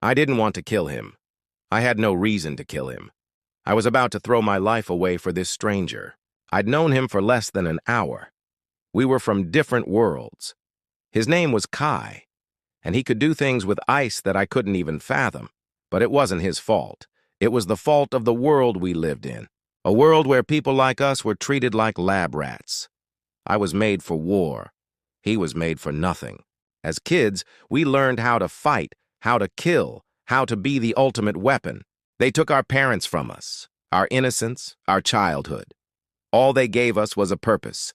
I didn't want to kill him. I had no reason to kill him. I was about to throw my life away for this stranger. I'd known him for less than an hour. We were from different worlds. His name was Kai, and he could do things with ice that I couldn't even fathom. But it wasn't his fault. It was the fault of the world we lived in, a world where people like us were treated like lab rats. I was made for war. He was made for nothing. As kids, we learned how to fight, how to kill, how to be the ultimate weapon. They took our parents from us, our innocence, our childhood. All they gave us was a purpose: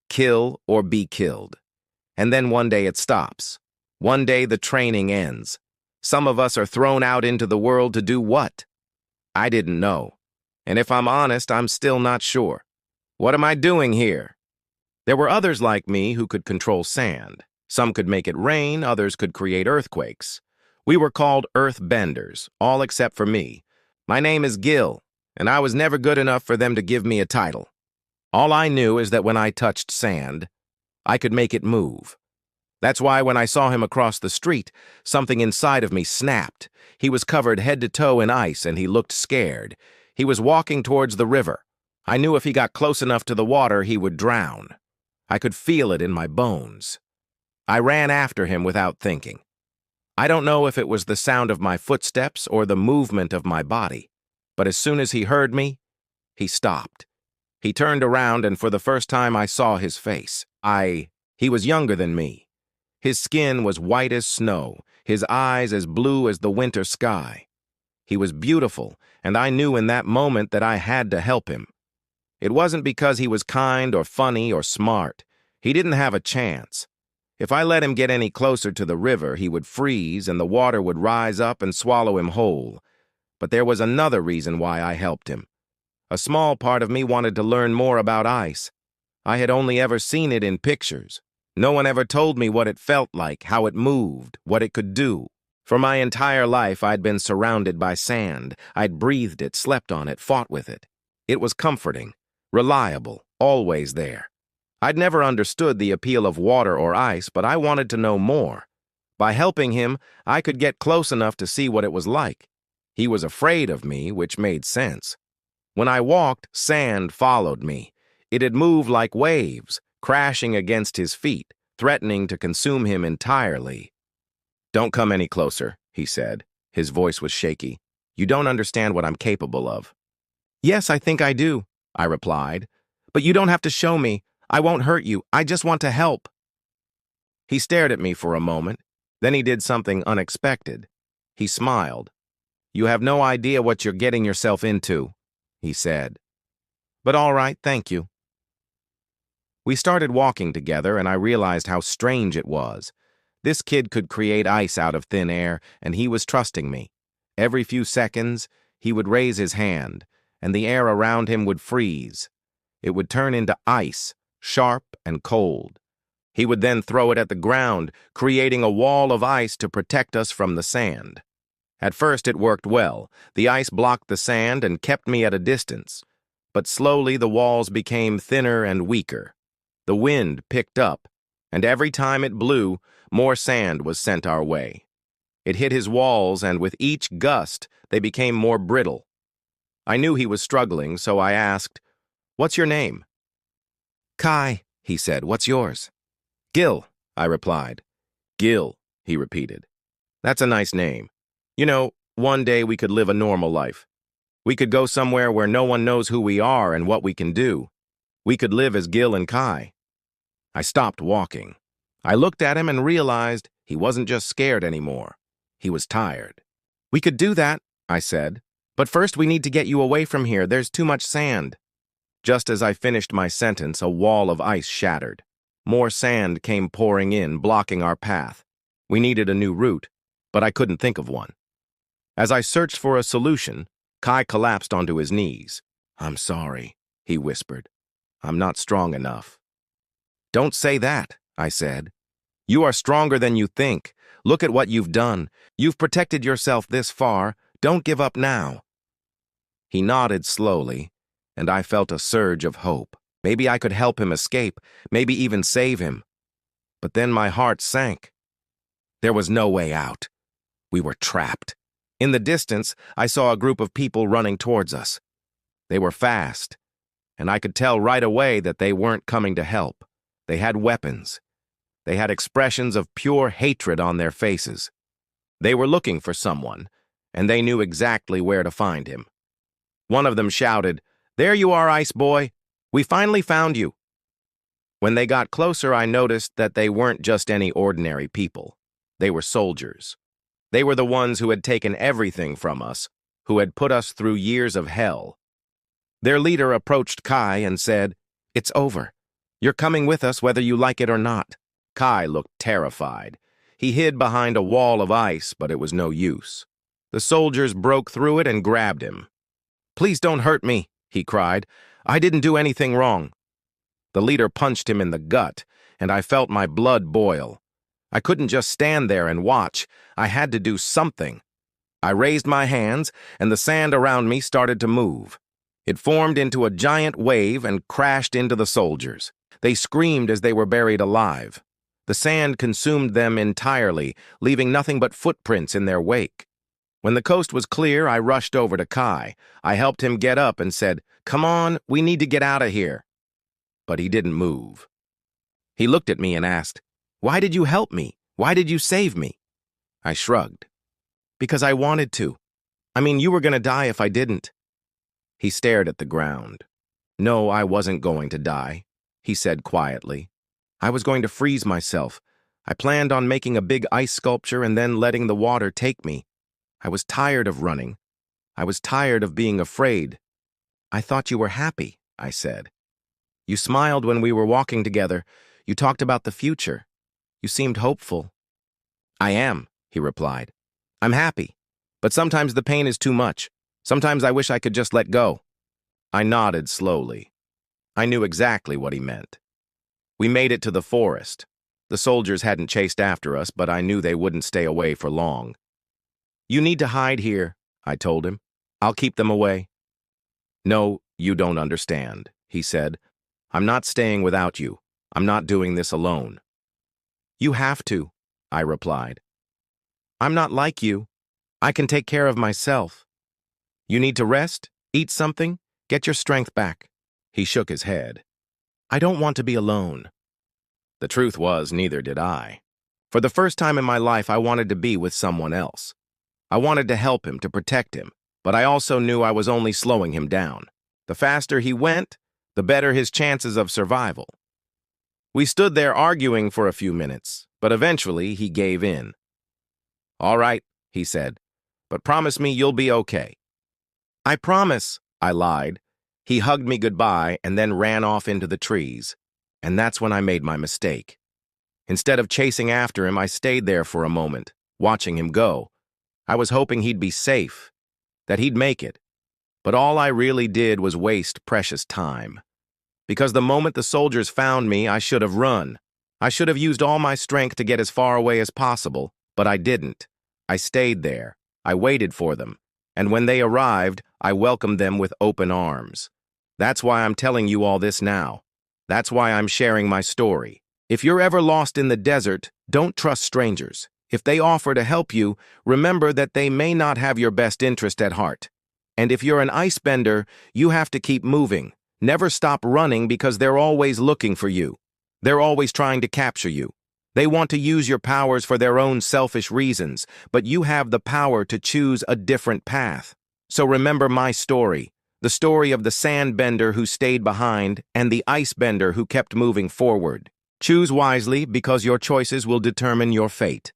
kill or be killed. And then one day it stops. One day the training ends. Some of us are thrown out into the world to do what? I didn't know. And if I'm honest, I'm still not sure. What am I doing here? There were others like me who could control sand. Some could make it rain, others could create earthquakes. We were called earthbenders, all except for me. My name is Gil, and I was never good enough for them to give me a title. All I knew is that when I touched sand, I could make it move. That's why when I saw him across the street, something inside of me snapped. He was covered head to toe in ice, and he looked scared. He was walking towards the river. I knew if he got close enough to the water, he would drown. I could feel it in my bones. I ran after him without thinking. I don't know if it was the sound of my footsteps or the movement of my body, but as soon as he heard me, he stopped. He turned around, and for the first time I saw his face. He was younger than me. His skin was white as snow, his eyes as blue as the winter sky. He was beautiful, and I knew in that moment that I had to help him. It wasn't because he was kind or funny or smart. He didn't have a chance. If I let him get any closer to the river, he would freeze and the water would rise up and swallow him whole. But there was another reason why I helped him. A small part of me wanted to learn more about ice. I had only ever seen it in pictures. No one ever told me what it felt like, how it moved, what it could do. For my entire life, I'd been surrounded by sand. I'd breathed it, slept on it, fought with it. It was comforting, reliable, always there. I'd never understood the appeal of water or ice, but I wanted to know more. By helping him, I could get close enough to see what it was like. He was afraid of me, which made sense. When I walked, sand followed me. It had moved like waves, crashing against his feet, threatening to consume him entirely. "Don't come any closer," he said. His voice was shaky. "You don't understand what I'm capable of." "Yes, I think I do," I replied. "But you don't have to show me. I won't hurt you. I just want to help." He stared at me for a moment. Then he did something unexpected. He smiled. "You have no idea what you're getting yourself into," he said. "But all right, thank you." We started walking together, and I realized how strange it was. This kid could create ice out of thin air, and he was trusting me. Every few seconds, he would raise his hand, and the air around him would freeze. It would turn into ice, sharp and cold. He would then throw it at the ground, creating a wall of ice to protect us from the sand. At first it worked well. The ice blocked the sand and kept me at a distance. But slowly the walls became thinner and weaker. The wind picked up, and every time it blew, more sand was sent our way. It hit his walls, and with each gust, they became more brittle. I knew he was struggling, so I asked, "What's your name?" "Kai," he said. "What's yours?" "Gil," I replied. "Gil," he repeated. "That's a nice name. You know, one day we could live a normal life. We could go somewhere where no one knows who we are and what we can do. We could live as Gil and Kai." I stopped walking. I looked at him and realized he wasn't just scared anymore. He was tired. "We could do that," I said. "But first we need to get you away from here. There's too much sand." Just as I finished my sentence, a wall of ice shattered. More sand came pouring in, blocking our path. We needed a new route, but I couldn't think of one. As I searched for a solution, Kai collapsed onto his knees. "I'm sorry," he whispered. "I'm not strong enough." "Don't say that," I said. "You are stronger than you think. Look at what you've done. You've protected yourself this far. Don't give up now." He nodded slowly, and I felt a surge of hope. Maybe I could help him escape, maybe even save him. But then my heart sank. There was no way out. We were trapped. In the distance, I saw a group of people running towards us. They were fast, and I could tell right away that they weren't coming to help. They had weapons. They had expressions of pure hatred on their faces. They were looking for someone, and they knew exactly where to find him. One of them shouted, "There you are, Ice Boy! We finally found you!" When they got closer, I noticed that they weren't just any ordinary people. They were soldiers. They were the ones who had taken everything from us, who had put us through years of hell. Their leader approached Kai and said, "It's over. You're coming with us whether you like it or not." Kai looked terrified. He hid behind a wall of ice, but it was no use. The soldiers broke through it and grabbed him. "Please don't hurt me," he cried. "I didn't do anything wrong." The leader punched him in the gut, and I felt my blood boil. I couldn't just stand there and watch. I had to do something. I raised my hands, and the sand around me started to move. It formed into a giant wave and crashed into the soldiers. They screamed as they were buried alive. The sand consumed them entirely, leaving nothing but footprints in their wake. When the coast was clear, I rushed over to Kai. I helped him get up and said, "Come on, we need to get out of here." But he didn't move. He looked at me and asked, "Why did you help me? Why did you save me?" I shrugged. "Because I wanted to. I mean, you were going to die if I didn't." He stared at the ground. "No, I wasn't going to die," he said quietly. "I was going to freeze myself. I planned on making a big ice sculpture and then letting the water take me. I was tired of running. I was tired of being afraid." "I thought you were happy," I said. "You smiled when we were walking together. You talked about the future. You seemed hopeful." "I am," he replied. "I'm happy. But sometimes the pain is too much. Sometimes I wish I could just let go." I nodded slowly. I knew exactly what he meant. We made it to the forest. The soldiers hadn't chased after us, but I knew they wouldn't stay away for long. "You need to hide here," I told him. "I'll keep them away." "No, you don't understand," he said. "I'm not staying without you. I'm not doing this alone." "You have to," I replied. "I'm not like you. I can take care of myself. You need to rest, eat something, get your strength back." He shook his head. "I don't want to be alone." The truth was, neither did I. For the first time in my life, I wanted to be with someone else. I wanted to help him, to protect him, but I also knew I was only slowing him down. The faster he went, the better his chances of survival. We stood there arguing for a few minutes, but eventually he gave in. "All right," he said, "but promise me you'll be okay." "I promise," I lied. He hugged me goodbye and then ran off into the trees. And that's when I made my mistake. Instead of chasing after him, I stayed there for a moment, watching him go. I was hoping he'd be safe, that he'd make it. But all I really did was waste precious time. Because the moment the soldiers found me, I should have run. I should have used all my strength to get as far away as possible, but I didn't. I stayed there. I waited for them. And when they arrived, I welcomed them with open arms. That's why I'm telling you all this now. That's why I'm sharing my story. If you're ever lost in the desert, don't trust strangers. If they offer to help you, remember that they may not have your best interest at heart. And if you're an icebender, you have to keep moving. Never stop running because they're always looking for you. They're always trying to capture you. They want to use your powers for their own selfish reasons, but you have the power to choose a different path. So remember my story, the story of the sandbender who stayed behind and the icebender who kept moving forward. Choose wisely because your choices will determine your fate.